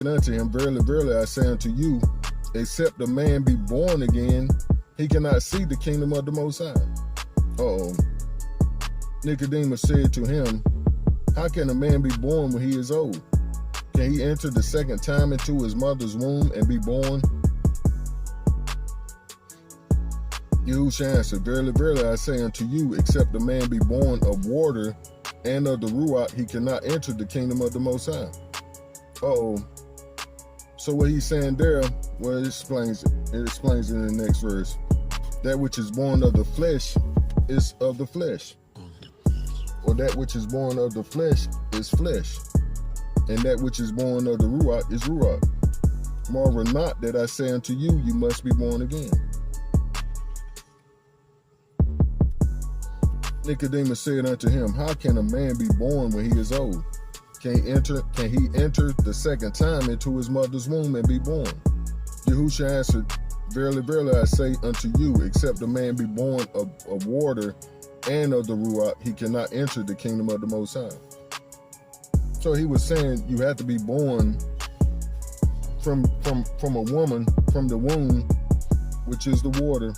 unto him, Verily, verily, I say unto you, except a man be born again, he cannot see the kingdom of the Most High. Uh-oh. Nicodemus said to him, how can a man be born when he is old? Can he enter the second time into his mother's womb and be born? Yahushua answered, Verily, verily, I say unto you, except a man be born of water and of the Ruach, he cannot enter the kingdom of the Most High. Uh-oh. So what he's saying there, well, it explains it. It explains it in the next verse. That which is born of the flesh is of the flesh. Or that which is born of the flesh is flesh. And that which is born of the Ruach is Ruach. Marvel not that I say unto you, you must be born again. Nicodemus said unto him, how can a man be born when he is old? Can he enter the second time into his mother's womb and be born? Yahushua answered, Verily, verily, I say unto you, except a man be born of water and of the Ruach, he cannot enter the kingdom of the Most High. So he was saying you have to be born from a woman, from the womb, which is the water,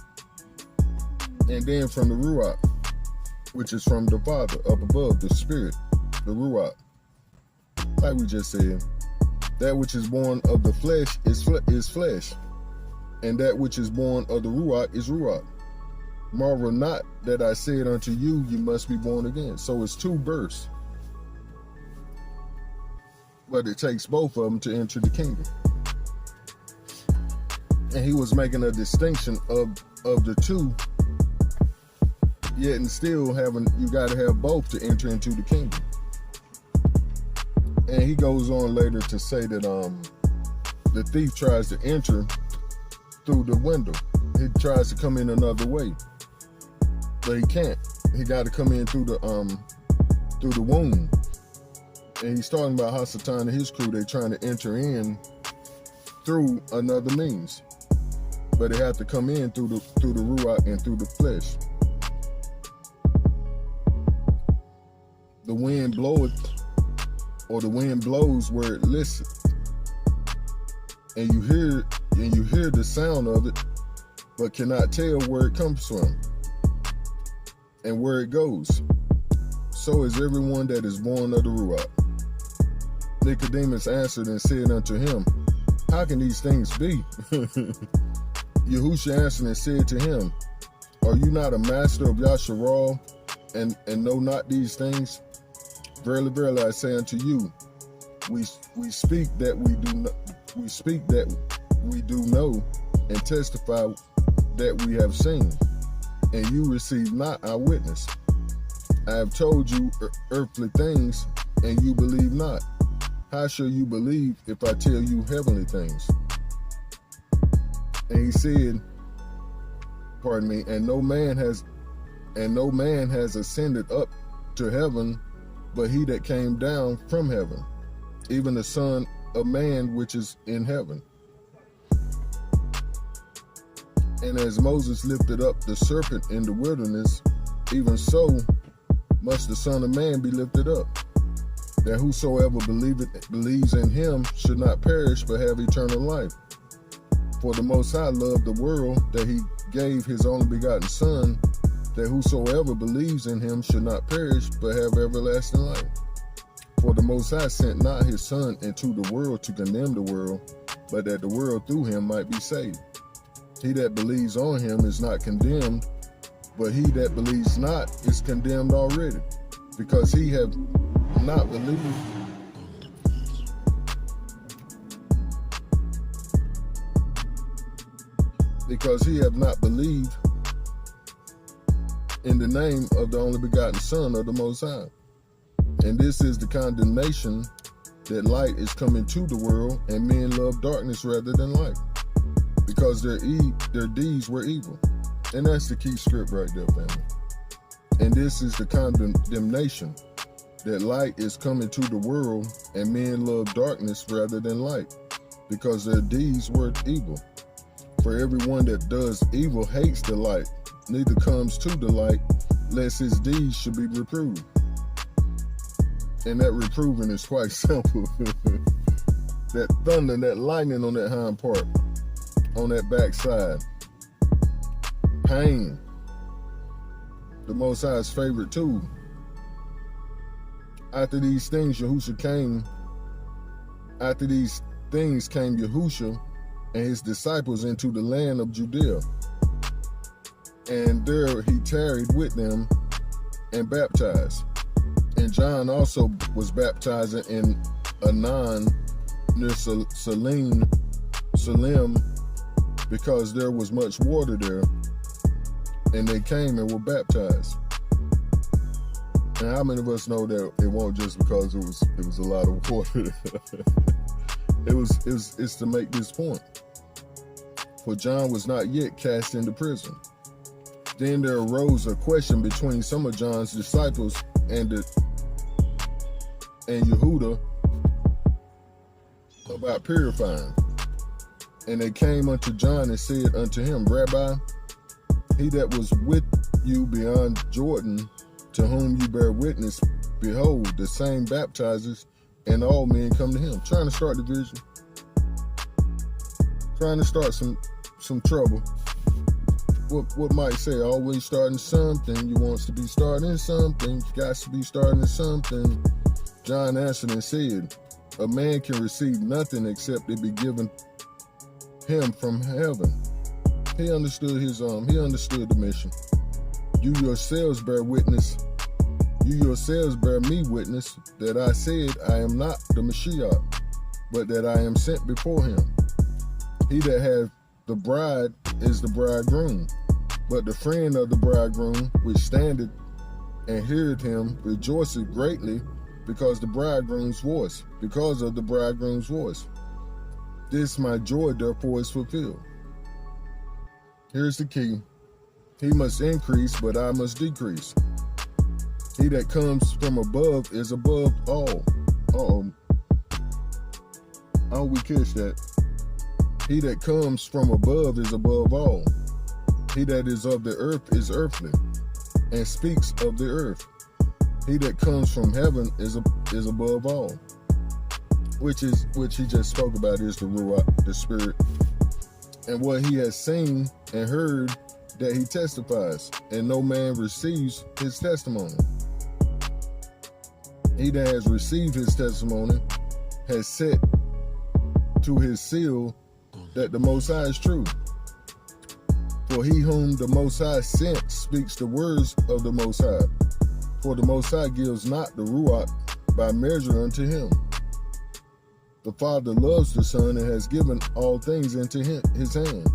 and then from the Ruach, which is from the Father, up above, the Spirit, the Ruach. Like we just said, that which is born of the flesh is flesh, and that which is born of the Ruach is Ruach. Marvel not that I said unto you, you must be born again. So it's two births, but it takes both of them to enter the kingdom. And he was making a distinction of the two, yet and still you got to have both to enter into the kingdom. And he goes on later to say that the thief tries to enter through the window. He tries to come in another way, but he can't. He got to come in through the womb. And he's talking about how Satan and his crew, they're trying to enter in through another means, but they have to come in through the Ruach and through the flesh. The wind bloweth, or the wind blows where it listeth, and you hear the sound of it, but cannot tell where it comes from and where it goes. So is everyone that is born of the Ruach. Nicodemus answered and said unto him, how can these things be? Yahushua answered and said to him, are you not a master of Yasharal and know not these things? Verily, verily, I say unto you, we speak that we do know, and testify that we have seen, and you receive not our witness. I have told you earthly things, and you believe not. How shall you believe if I tell you heavenly things? And he said, pardon me, and no man has ascended up to heaven, but he that came down from heaven, even the Son of Man which is in heaven. And as Moses lifted up the serpent in the wilderness, even so must the Son of Man be lifted up, that whosoever believes in him should not perish but have eternal life. For the Most High loved the world, that he gave his only begotten Son, that whosoever believes in him should not perish but have everlasting life. For the Most High sent not his Son into the world to condemn the world, but that the world through him might be saved. He that believes on him is not condemned, but he that believes not is condemned already, because he have not believed. Because he have not believed in the name of the only begotten Son of the Most High. And this is the condemnation, that light is come into the world, and men love darkness rather than light, because their deeds were evil. And that's the key script right there, family. And this is the condemnation, that light is come into the world, and men love darkness rather than light, because their deeds were evil. For everyone that does evil hates the light, neither comes to the light, lest his deeds should be reproved. And that reproving is quite simple. that thunder, that lightning on that hind part, on that backside. Pain, the Most High's favorite tool. After these things, Yahusha came. After these things came Yahusha and his disciples into the land of Judea. And there he tarried with them and baptized. And John also was baptizing in Anan near Salim, because there was much water there. And they came and were baptized. And how many of us know that it won't just because it was a lot of water? It's to make this point. For John was not yet cast into prison. Then there arose a question between some of John's disciples and Yehuda about purifying. And they came unto John and said unto him, Rabbi, he that was with you beyond Jordan, to whom you bear witness, behold, the same baptizes, and all men come to him. Trying to start division. Trying to start some trouble. What Mike say, always starting something. You wants to be starting something. You got to be starting something. John answered and said, a man can receive nothing except it be given him from heaven. He understood the mission. You yourselves bear witness. You yourselves bear me witness that I said I am not the Mashiach, but that I am sent before him. He that hath the bride is the bridegroom, but the friend of the bridegroom, which standeth and heareth him, rejoiceth greatly because of the bridegroom's voice. This my joy therefore is fulfilled. Here's the key. He must increase, but I must decrease. He that comes from above is above all. How we catch that? He that comes from above is above all. He that is of the earth is earthly, and speaks of the earth. He that comes from heaven is above all. Which he just spoke about is the Ruach, the Spirit. And what he has seen and heard, that he testifies, and no man receives his testimony. He that has received his testimony has set to his seal that the Most High is true. For he whom the Most High sent speaks the words of the Most High. For the Most High gives not the Ruach by measure unto him. The Father loves the Son and has given all things into his hand.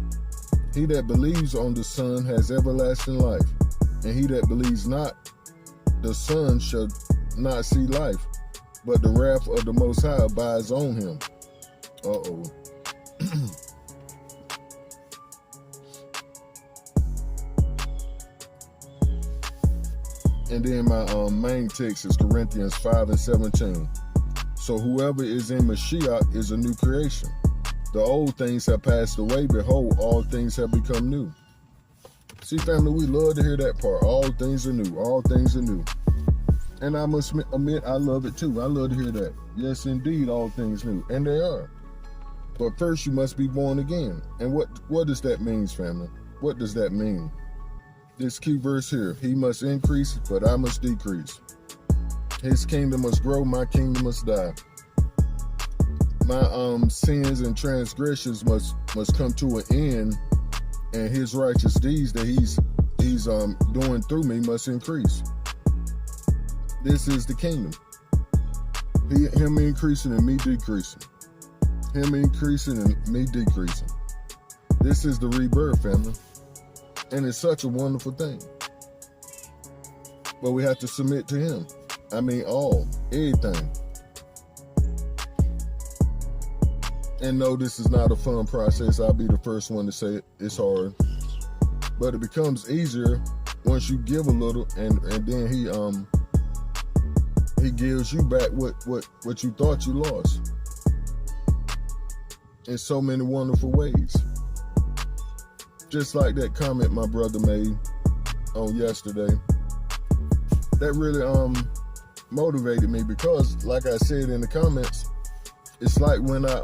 He that believes on the Son has everlasting life, and he that believes not the Son shall not see life, but the wrath of the Most High abides on him. And then my main text is Corinthians 5:17. So whoever is in Mashiach is a new creation. The old things have passed away. Behold, all things have become new. See, family, we love to hear that part. All things are new. All things are new. And I must admit, I love it too. I love to hear that. Yes, indeed, all things new. And they are. But first, you must be born again. And what does that mean, family? What does that mean? This key verse here. He must increase, but I must decrease. His kingdom must grow, my kingdom must die. My sins and transgressions must come to an end, and his righteous deeds that he's doing through me must increase. This is the kingdom. Him increasing and me decreasing. Him increasing and me decreasing. This is the rebirth, family. And it's such a wonderful thing. But we have to submit to him. I mean, everything. And no, this is not a fun process. I'll be the first one to say it. It's hard. But it becomes easier once you give a little, and then he gives you back what you thought you lost. In so many wonderful ways. Just like that comment my brother made on yesterday. That really motivated me because, like I said in the comments, It's like when I